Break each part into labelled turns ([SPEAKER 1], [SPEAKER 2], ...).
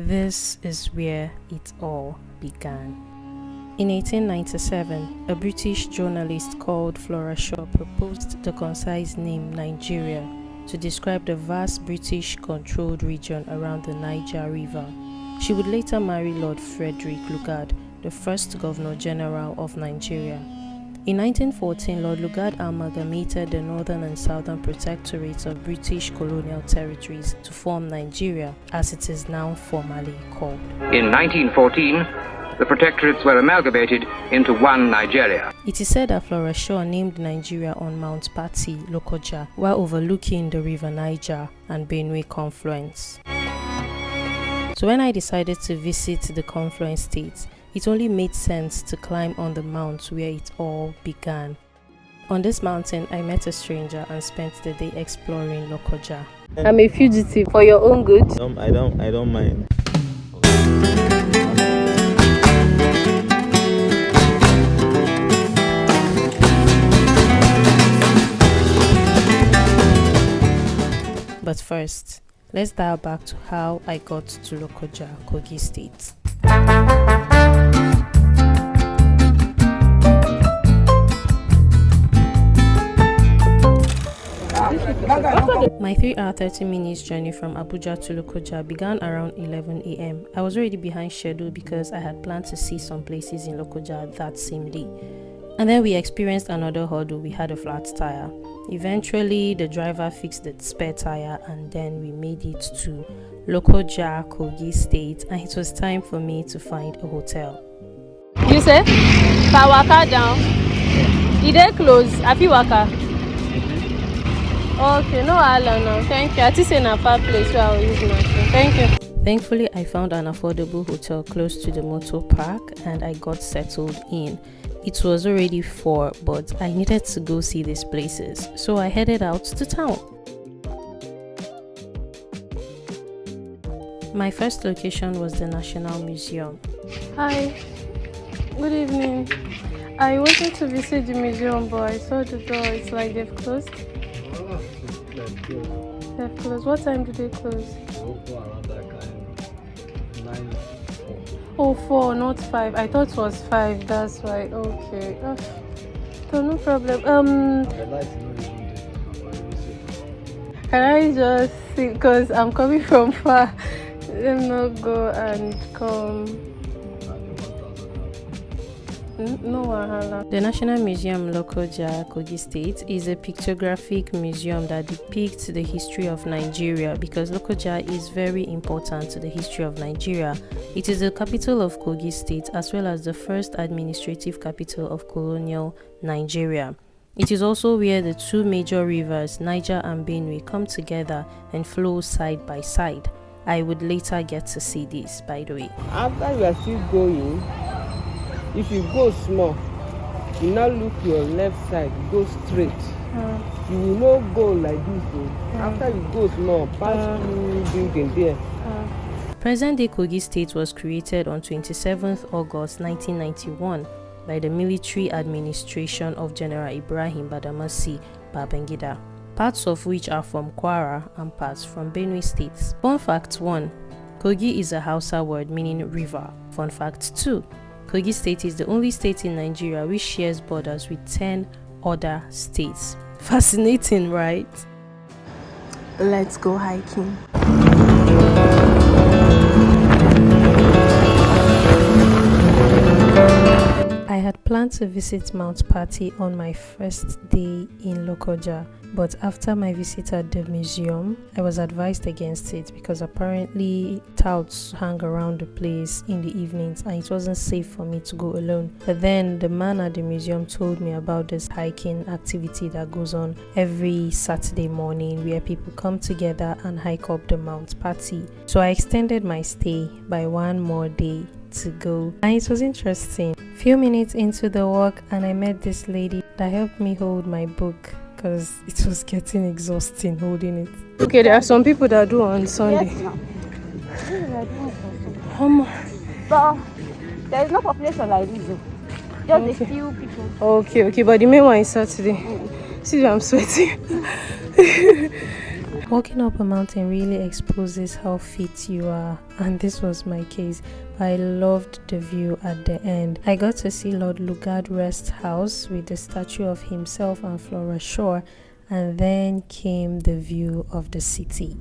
[SPEAKER 1] This is where it all began. In 1897, a British journalist called Flora Shaw proposed the concise name Nigeria to describe the vast British-controlled region around the Niger River. She would later marry Lord Frederick Lugard, the first Governor-General of Nigeria. In 1914, Lord Lugard amalgamated the northern and southern protectorates of British colonial territories to form Nigeria, as it is now formally called.
[SPEAKER 2] In 1914, the protectorates were amalgamated into one Nigeria.
[SPEAKER 1] It is said that Flora Shaw named Nigeria on Mount Patti, Lokoja, while overlooking the river Niger and Benue confluence. So when I decided to visit the confluence states, it only made sense to climb on the mount where it all began. On this mountain, I met a stranger and spent the day exploring Lokoja.
[SPEAKER 3] I'm a fugitive for your own good.
[SPEAKER 4] I don't mind.
[SPEAKER 1] But first, let's dial back to how I got to Lokoja KOGI State. My 3-hour 30-minute journey from Abuja to Lokoja began around 11 a.m. I was already behind schedule because I had planned to see some places in Lokoja that same day. And then we experienced another hurdle. We had a flat tire. Eventually, the driver fixed the spare tire and then we made it to Lokoja KOGI State, and it was time for me to find a hotel.
[SPEAKER 3] You say? Waka down. Did they close? Happy Waka? Okay, no Allah now. Thank you. I think it's in a far place where I will use my phone. Thank you.
[SPEAKER 1] Thankfully, I found an affordable hotel close to the motor park and I got settled in. It was already 4, but I needed to go see these places, so I headed out to town. My first location was the National Museum.
[SPEAKER 3] Hi. Good evening. I wanted to visit the museum, but I saw the door. It's like they've closed. They've closed. What time do they close? Oh, 4, not 5. I thought it was 5. That's why. Okay. So no problem. Can I just see? Because I'm coming from far. Let me not go and come. No wahala.
[SPEAKER 1] The National Museum Lokoja KOGI State is a pictographic museum that depicts the history of Nigeria, because Lokoja is very important to the history of Nigeria. It is the capital of KOGI State as well as the first administrative capital of colonial Nigeria. It is also where the 2 major rivers, Niger and Benue, come together and flow side by side. I would later get to see this, by the way.
[SPEAKER 5] After you are still going, if you go small, you now look your left side, go straight. You will not go like this. After you go small, pass through building there.
[SPEAKER 1] Present-day KOGI State was created on 27th August 1991 by the military administration of General Ibrahim Badamasi Babangida, parts of which are from Kwara and parts from Benue states. Fun fact 1. KOGI is a Hausa word meaning river. Fun fact 2. KOGI State is the only state in Nigeria which shares borders with 10 other states. Fascinating, right?
[SPEAKER 3] Let's go hiking.
[SPEAKER 1] I had planned to visit Mount Patti on my first day in Lokoja, but after my visit at the museum, I was advised against it because apparently touts hang around the place in the evenings and it wasn't safe for me to go alone. But then the man at the museum told me about this hiking activity that goes on every Saturday morning where people come together and hike up the Mount Patti. So I extended my stay by 1 more day to go, and it was interesting. Few minutes into the walk and I met this lady that helped me hold my book because it was getting exhausting holding it.
[SPEAKER 3] Okay, there are some people that do on Sunday.
[SPEAKER 6] But there is no population like this. Just a few people.
[SPEAKER 3] Okay, but the main one is Saturday. See, I'm sweating.
[SPEAKER 1] Walking up a mountain really exposes how fit you are, and this was my case. I loved the view at the end. I got to see Lord Lugard Rest House with the statue of himself and Flora Shaw, and then came the view of the city.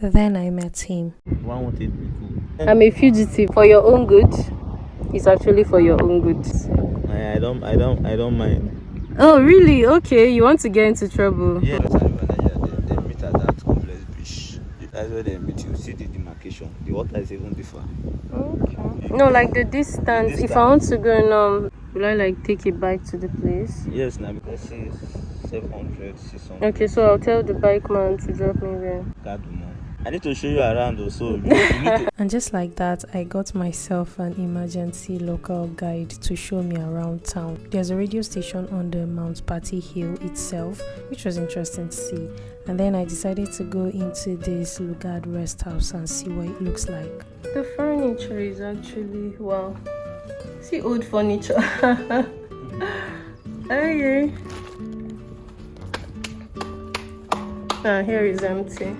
[SPEAKER 1] Then I met him.
[SPEAKER 4] Why won't it be cool?
[SPEAKER 3] I'm a fugitive. For your own good. It's actually for your own good.
[SPEAKER 4] I don't mind.
[SPEAKER 3] Oh, really? Okay, you want to get into trouble?
[SPEAKER 4] Yeah. They meet at that complex beach. That's where they meet. You see the demarcation. The water is even different.
[SPEAKER 3] Okay. No, like the distance. If I want to go now, will I like take a bike to the place?
[SPEAKER 4] Yes, now because it's 700, 600.
[SPEAKER 3] Okay, so I'll tell the bike man to drop me there.
[SPEAKER 4] I need to show you around also. You need to...
[SPEAKER 1] And just like that, I got myself an emergency local guide to show me around town. There's a radio station on the Mount Patti hill itself, which was interesting to see. And then I decided to go into this Lugard Rest House and see what it looks like.
[SPEAKER 3] The furniture is actually, wow. See old furniture. Okay. Here is empty.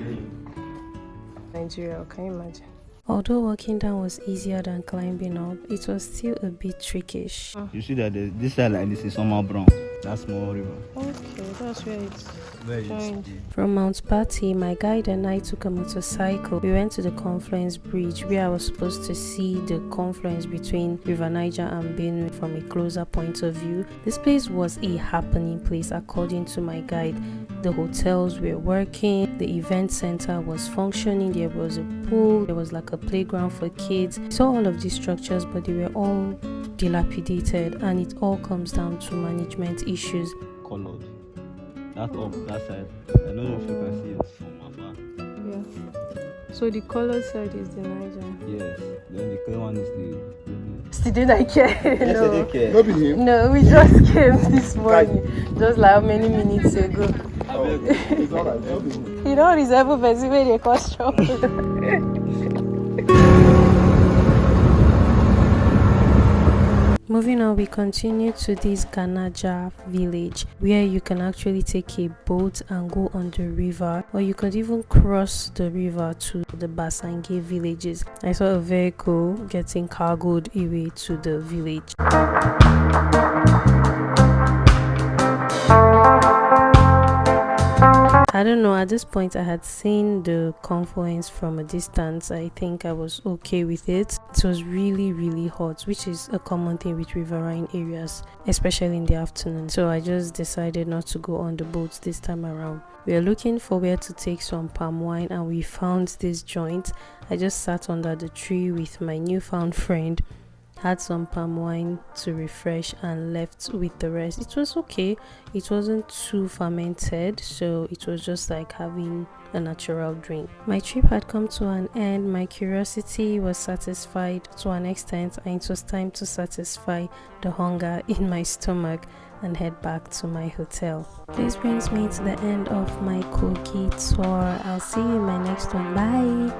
[SPEAKER 3] Nigeria, can you imagine?
[SPEAKER 1] Although walking down was easier than climbing up, it was still a bit trickish.
[SPEAKER 4] You see that this side like this is somehow brown. That's small river.
[SPEAKER 3] Okay, that's where it's joined.
[SPEAKER 1] From Mount Patti, my guide and I took a motorcycle. We went to the Confluence Bridge where I was supposed to see the confluence between River Niger and Benue from a closer point of view. This place was a happening place according to my guide. The hotels were working, the event center was functioning, there was a pool, there was like a playground for kids. I saw all of these structures, but they were all dilapidated, and it all comes down to management issues.
[SPEAKER 4] Colored. That side. I don't know if you can see it from afar.
[SPEAKER 3] Yeah. So the colored side is the Niger.
[SPEAKER 4] Yes. Then the clear one is the...
[SPEAKER 3] Still did I care?
[SPEAKER 4] Yes,
[SPEAKER 3] No.
[SPEAKER 4] I did care.
[SPEAKER 5] No be him.
[SPEAKER 3] No, we just came this morning. Just like how many minutes ago.
[SPEAKER 5] It's alright. No be him.
[SPEAKER 3] You don't resemble person when they cause trouble.
[SPEAKER 1] Moving on, we continue to this Ganaja village where you can actually take a boat and go on the river, or you could even cross the river to the Basange villages. I saw a vehicle getting cargoed away to the village. I don't know, at this point I had seen the confluence from a distance. I think I was okay with it. It was really hot, which is a common thing with riverine areas, especially in the afternoon. So I just decided not to go on the boats this time around. We are looking for where to take some palm wine, and we found this joint. I just sat under the tree with my newfound friend, had some palm wine to refresh, and left with the rest. It was okay. It wasn't too fermented, so it was just like having a natural drink. My trip had come to an end. My curiosity was satisfied to an extent, and it was time to satisfy the hunger in my stomach and head back to my hotel. This brings me to the end of my Kogi tour. I'll see you in my next one. Bye.